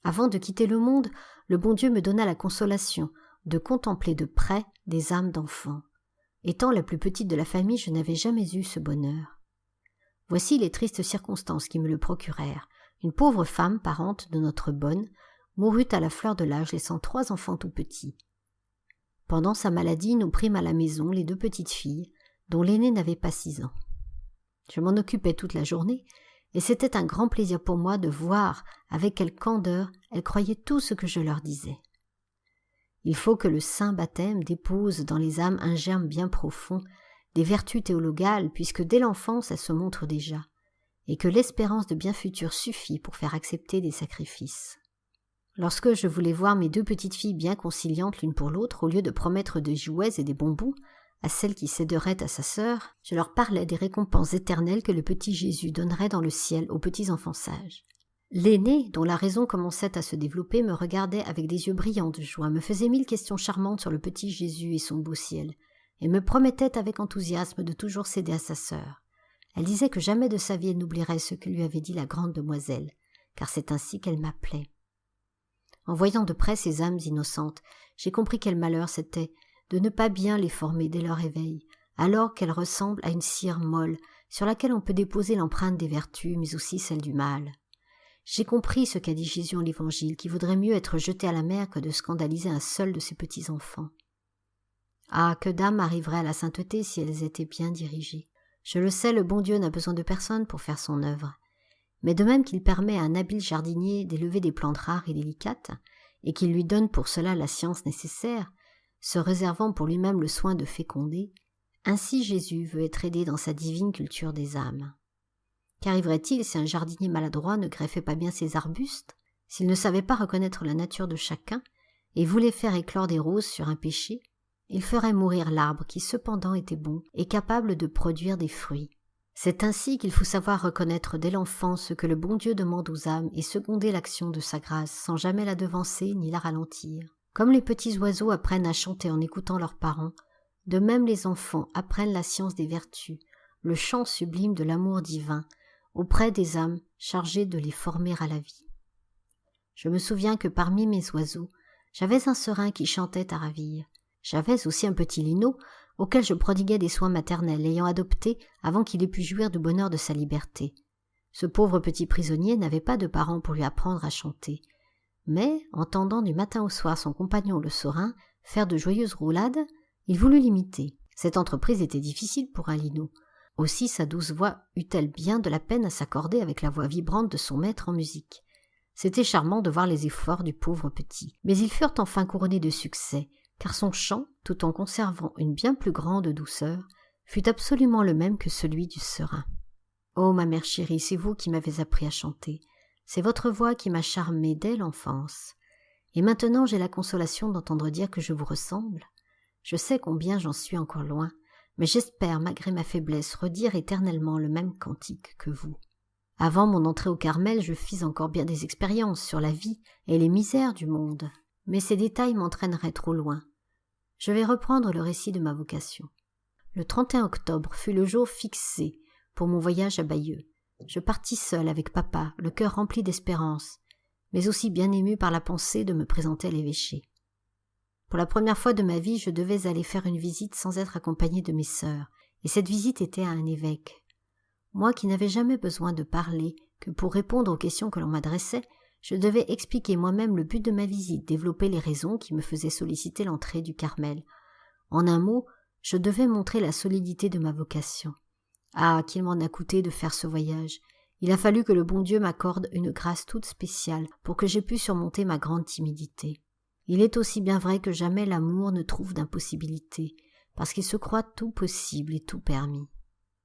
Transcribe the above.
Avant de quitter le monde, le bon Dieu me donna la consolation de contempler de près des âmes d'enfants. Étant la plus petite de la famille, je n'avais jamais eu ce bonheur. Voici les tristes circonstances qui me le procurèrent. Une pauvre femme, parente de notre bonne, mourut à la fleur de l'âge, laissant 3 enfants tout petits. Pendant sa maladie, nous prîmes à la maison les 2 petites filles, dont l'aînée n'avait pas 6 ans. Je m'en occupais toute la journée, et c'était un grand plaisir pour moi de voir avec quelle candeur elles croyaient tout ce que je leur disais. Il faut que le saint baptême dépose dans les âmes un germe bien profond, des vertus théologales, puisque dès l'enfance elles se montrent déjà, et que l'espérance de bien futur suffit pour faire accepter des sacrifices. Lorsque je voulais voir mes 2 petites filles bien conciliantes l'une pour l'autre, au lieu de promettre des jouets et des bonbons à celle qui céderait à sa sœur, je leur parlais des récompenses éternelles que le petit Jésus donnerait dans le ciel aux petits enfants sages. L'aîné, dont la raison commençait à se développer, me regardait avec des yeux brillants de joie, me faisait 1000 questions charmantes sur le petit Jésus et son beau ciel, et me promettait avec enthousiasme de toujours céder à sa sœur. Elle disait que jamais de sa vie elle n'oublierait ce que lui avait dit la grande demoiselle, car c'est ainsi qu'elle m'appelait. En voyant de près ces âmes innocentes, j'ai compris quel malheur c'était de ne pas bien les former dès leur éveil, alors qu'elles ressemblent à une cire molle sur laquelle on peut déposer l'empreinte des vertus, mais aussi celle du mal. J'ai compris ce qu'a dit Jésus en l'Évangile, qui vaudrait mieux être jeté à la mer que de scandaliser un seul de ses petits-enfants. Ah, que d'âmes arriveraient à la sainteté si elles étaient bien dirigées. Je le sais, le bon Dieu n'a besoin de personne pour faire son œuvre. Mais de même qu'il permet à un habile jardinier d'élever des plantes rares et délicates, et qu'il lui donne pour cela la science nécessaire, se réservant pour lui-même le soin de féconder, ainsi Jésus veut être aidé dans sa divine culture des âmes. Qu'arriverait-il si un jardinier maladroit ne greffait pas bien ses arbustes, s'il ne savait pas reconnaître la nature de chacun, et voulait faire éclore des roses sur un péché? Il ferait mourir l'arbre qui cependant était bon et capable de produire des fruits. C'est ainsi qu'il faut savoir reconnaître dès l'enfance ce que le bon Dieu demande aux âmes et seconder l'action de sa grâce sans jamais la devancer ni la ralentir. Comme les petits oiseaux apprennent à chanter en écoutant leurs parents, de même les enfants apprennent la science des vertus, le chant sublime de l'amour divin, auprès des âmes chargées de les former à la vie. Je me souviens que parmi mes oiseaux, j'avais un serin qui chantait à ravir. J'avais aussi un petit linot auquel je prodiguais des soins maternels, l'ayant adopté avant qu'il ait pu jouir du bonheur de sa liberté. Ce pauvre petit prisonnier n'avait pas de parents pour lui apprendre à chanter. Mais, entendant du matin au soir son compagnon le serin faire de joyeuses roulades, il voulut l'imiter. Cette entreprise était difficile pour un linot. Aussi sa douce voix eut-elle bien de la peine à s'accorder avec la voix vibrante de son maître en musique. C'était charmant de voir les efforts du pauvre petit. Mais ils furent enfin couronnés de succès, car son chant, tout en conservant une bien plus grande douceur, fut absolument le même que celui du serin. « Oh, ma mère chérie, c'est vous qui m'avez appris à chanter. C'est votre voix qui m'a charmée dès l'enfance. Et maintenant j'ai la consolation d'entendre dire que je vous ressemble. Je sais combien j'en suis encore loin, mais j'espère, malgré ma faiblesse, redire éternellement le même cantique que vous. Avant mon entrée au Carmel, je fis encore bien des expériences sur la vie et les misères du monde. Mais ces détails m'entraîneraient trop loin. Je vais reprendre le récit de ma vocation. Le 31 octobre fut le jour fixé pour mon voyage à Bayeux. Je partis seul avec papa, le cœur rempli d'espérance, mais aussi bien ému par la pensée de me présenter à l'évêché. Pour la première fois de ma vie, je devais aller faire une visite sans être accompagné de mes sœurs, et cette visite était à un évêque. Moi qui n'avais jamais besoin de parler que pour répondre aux questions que l'on m'adressait, je devais expliquer moi-même le but de ma visite, développer les raisons qui me faisaient solliciter l'entrée du Carmel. En un mot, je devais montrer la solidité de ma vocation. Ah, qu'il m'en a coûté de faire ce voyage. Il a fallu que le bon Dieu m'accorde une grâce toute spéciale pour que j'aie pu surmonter ma grande timidité. Il est aussi bien vrai que jamais l'amour ne trouve d'impossibilité, parce qu'il se croit tout possible et tout permis.